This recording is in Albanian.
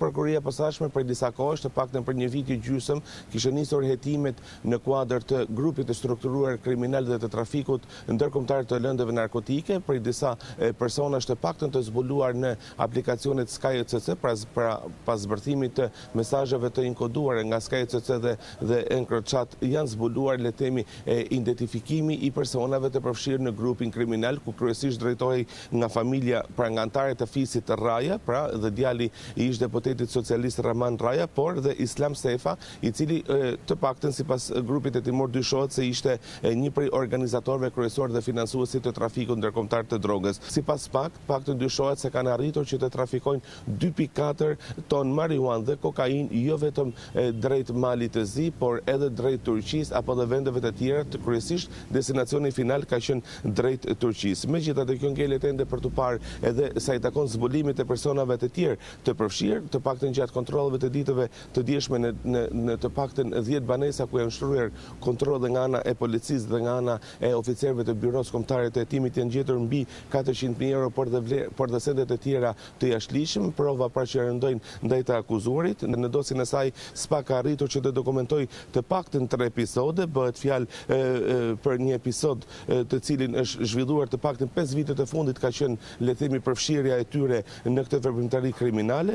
prokuroria e posaçme për disa kohësh, të paktën për një vit e gjysmë, kishte nisur hetimet në kuadër të grupit të strukturuar kriminal dhe të trafikut ndërkombëtar të lëndëve narkotike për disa personash të paktën të zbuluar në aplikacionet SkyCC pas zbërthimit të mesazheve të inkoduar nga SkyCC dhe EncroChat janë zbuluar le të themi identifikimi i personave të përfshirë në grupin kriminal, ku kryesisht drejtohej nga familja nga antarët të fisit të Raja, pra dhe djali i ish deputetit socialist Raman Raja, por dhe Islam Sefa, i cili të paktën sipas grupit e Timur dyshohet se ishte një prej organizatorëve kryesor dhe financuesit të trafikut ndërkombëtar të drogës. Sipas paktën dyshohet se kanë arritur që të trafikojnë 2.4 ton marijuanë dhe kokain jo vetëm drejt Malit të Zi, por edhe drejt Turqisë apo dhe vendeve të tjera, kryesisht destinacioni final ka qenë drejt Turqisë. Megjithatë, kjo ngelet ende për të parë edhe sa i takon zbulimit e personave të tjerë të përfshirë, të paktën gjatë kontrolleve të ditëve të dieshme në të paktën 10 banesa ku janë shtryer kontrolle nga ana e policisë dhe nga ana e oficerëve të byros kombëtare të hetimit janë gjetur mbi 400.000 euro, por dhe sendet e tjera të jashtëligjshme, prova pra që rendojnë ndaj të akuzuarit. Në dosjen e saj SPA ka arritur që të dokumentoj të paktën 3 episode, bëhet fjalë për një episod të cilin është zhvilluar të paktën 5 vitet e fundit ka qenë le të themi përfshirja e tyre në këtë veprimtari kriminale,